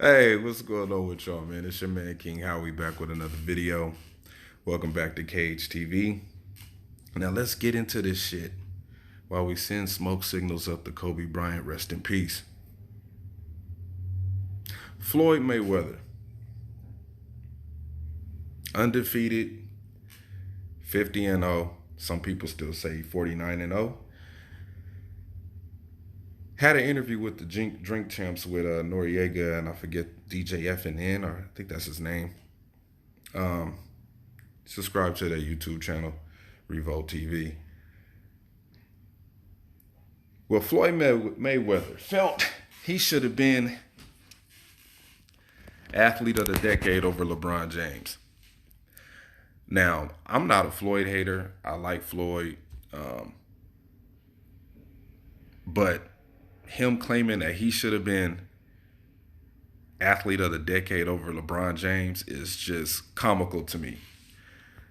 Hey, what's going on with y'all, man? It's your man King Howie back with another video. Welcome back to Cage TV. Now let's get into this shit while we send smoke signals up to Kobe Bryant, rest in peace. Floyd Mayweather, undefeated, 50 and 0. Some people still say 49 and 0. Had an interview with the drink champs with Noriega and I forget DJ FNN, or I think that's his name. Um, Subscribe to their YouTube channel, Revolt TV. Well, Floyd Mayweather felt he should have been athlete of the decade over LeBron James. Now, I'm not a Floyd hater. I like Floyd. But him claiming that he should have been athlete of the decade over LeBron James is just comical to me.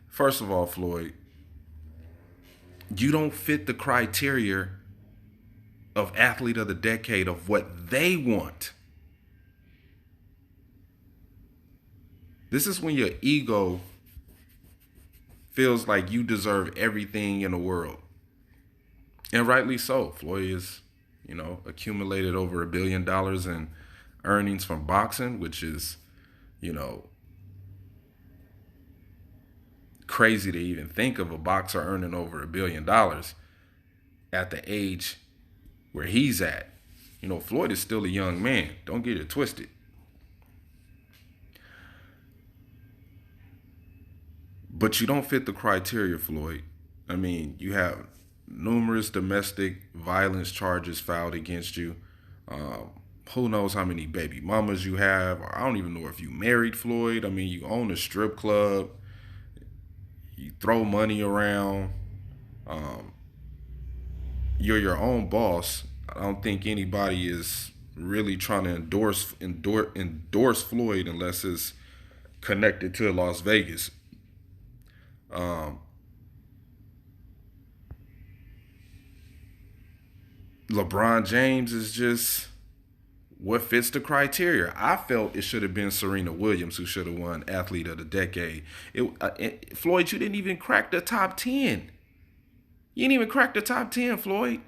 First of all, Floyd, you don't fit the criteria of athlete of the decade of what they want. This is when your ego feels like you deserve everything in the world. And rightly so. Floyd is, accumulated over $1 billion in earnings from boxing, which is, crazy to even think of a boxer earning over $1 billion at the age where he's at. Floyd is still a young man. Don't get it twisted. But you don't fit the criteria, Floyd. I mean, you have numerous domestic violence charges filed against you. Who knows how many baby mamas you have? Or I don't even know if you married, Floyd. I mean, you own a strip club. You throw money around. You're your own boss. I don't think anybody is really trying to endorse Floyd unless it's connected to Las Vegas. LeBron James is just what fits the criteria. I felt it should have been Serena Williams who should have won Athlete of the Decade. Floyd, you didn't even crack the top 10. You didn't even crack the top 10, Floyd.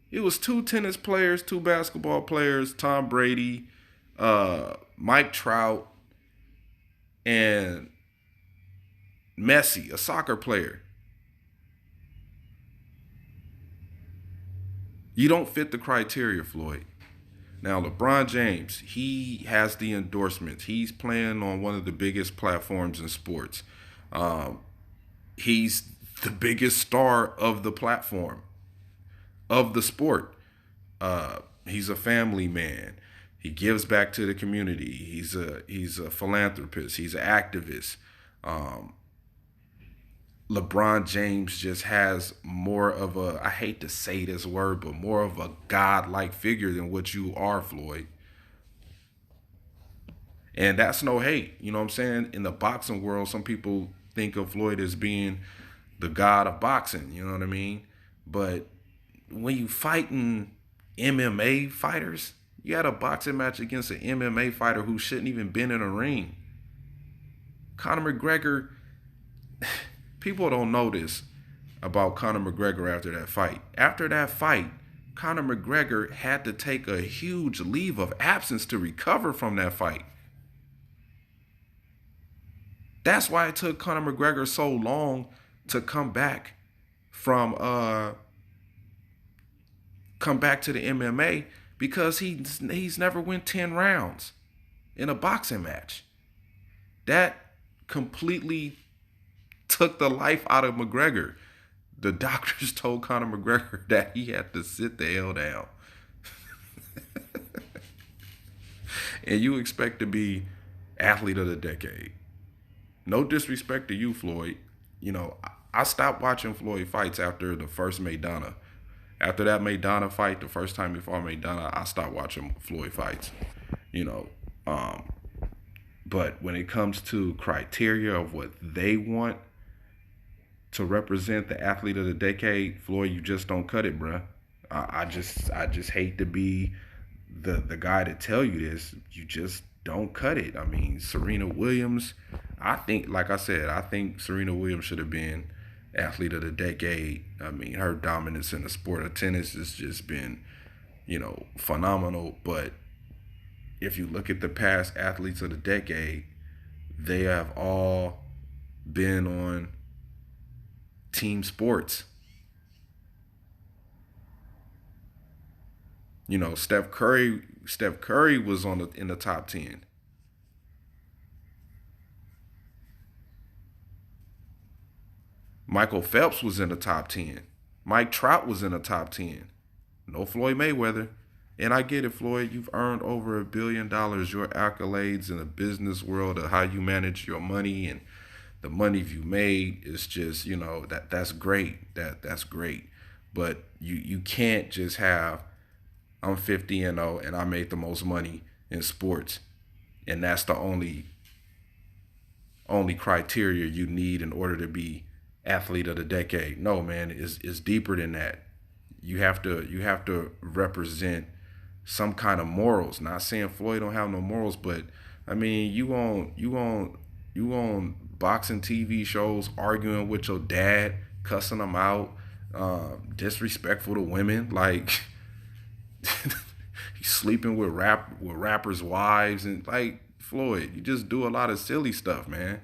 It was two tennis players, two basketball players, Tom Brady, Mike Trout, and Messi, a soccer player. You don't fit the criteria, Floyd. Now, LeBron James, he has the endorsements. He's playing on one of the biggest platforms in sports. He's the biggest star of the platform, of the sport. He's a family man. He gives back to the community. He's a philanthropist. He's an activist. LeBron James just has more of a, I hate to say this word, but more of a God-like figure than what you are, Floyd. And that's no hate. You know what I'm saying? In the boxing world, some people think of Floyd as being the god of boxing. You know what I mean? But when you fighting MMA fighters, you had a boxing match against an MMA fighter who shouldn't even been in a ring. Conor McGregor, people don't know this about Conor McGregor after that fight. After that fight, Conor McGregor had to take a huge leave of absence to recover from that fight. That's why it took Conor McGregor so long to come back to the MMA, because he's never went 10 rounds in a boxing match. That completely took the life out of McGregor. The doctors told Conor McGregor that he had to sit the hell down. And you expect to be athlete of the decade. No disrespect to you, Floyd. I stopped watching Floyd fights after the first Maidana. After that Maidana fight, the first time he fought Maidana, I stopped watching Floyd fights. You know, but when it comes to criteria of what they want to represent the athlete of the decade, Floyd, you just don't cut it, bruh. I just hate to be the guy to tell you this. You just don't cut it. I mean, Serena Williams, I think, like I said, I think Serena Williams should have been athlete of the decade. I mean, her dominance in the sport of tennis has just been, phenomenal. But if you look at the past athletes of the decade, they have all been on team sports. Steph Curry was in the top 10. Michael Phelps was in the top 10. Mike Trout was in the top 10. No Floyd Mayweather. And I get it, Floyd. You've earned over $1 billion. Your accolades in the business world of how you manage your money and the money you made is just, that's great. That's great. But you can't just have I'm 50-0 and I made the most money in sports, and that's the only criteria you need in order to be athlete of the decade. No, man, it's deeper than that. You have to represent some kind of morals. Not saying Floyd don't have no morals, but I mean, you on boxing TV shows arguing with your dad, cussing him out, disrespectful to women, like he's sleeping with rappers' wives, and like Floyd, you just do a lot of silly stuff, man.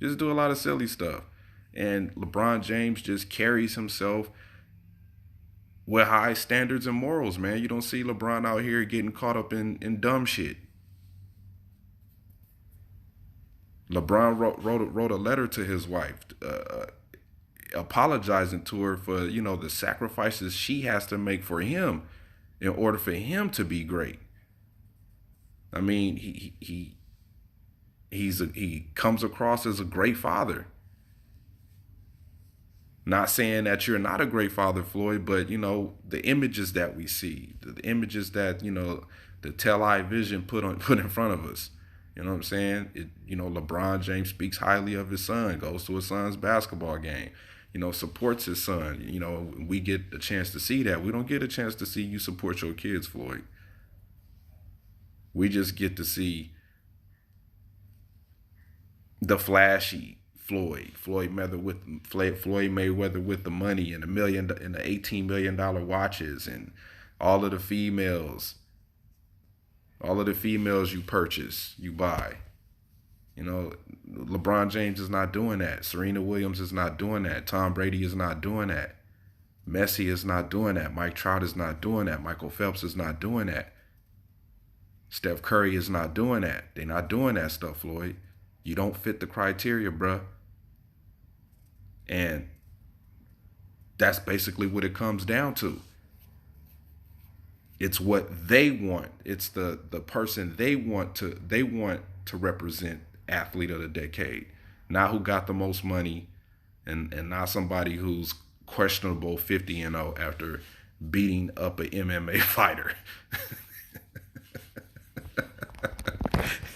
Just do a lot of silly stuff. And LeBron James just carries himself with high standards and morals, man. You don't see LeBron out here getting caught up in dumb shit. LeBron wrote a letter to his wife, apologizing to her for the sacrifices she has to make for him in order for him to be great. I mean, he comes across as a great father. Not saying that you're not a great father, Floyd, but the images that we see, the images that the television put in front of us. You know what I'm saying? LeBron James speaks highly of his son, goes to his son's basketball game, supports his son. We get a chance to see that. We don't get a chance to see you support your kids, Floyd. We just get to see the flashy Floyd Mayweather with the money and the $18 million watches and all of the females. All of the females you purchase, you buy. LeBron James is not doing that. Serena Williams is not doing that. Tom Brady is not doing that. Messi is not doing that. Mike Trout is not doing that. Michael Phelps is not doing that. Steph Curry is not doing that. They're not doing that stuff, Floyd. You don't fit the criteria, bruh. And that's basically what it comes down to. It's what they want. It's the person they want to represent athlete of the decade. Not who got the most money and not somebody who's questionable 50-0 after beating up an MMA fighter.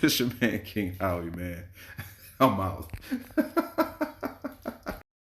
It's your man King Howie, man. I'm out.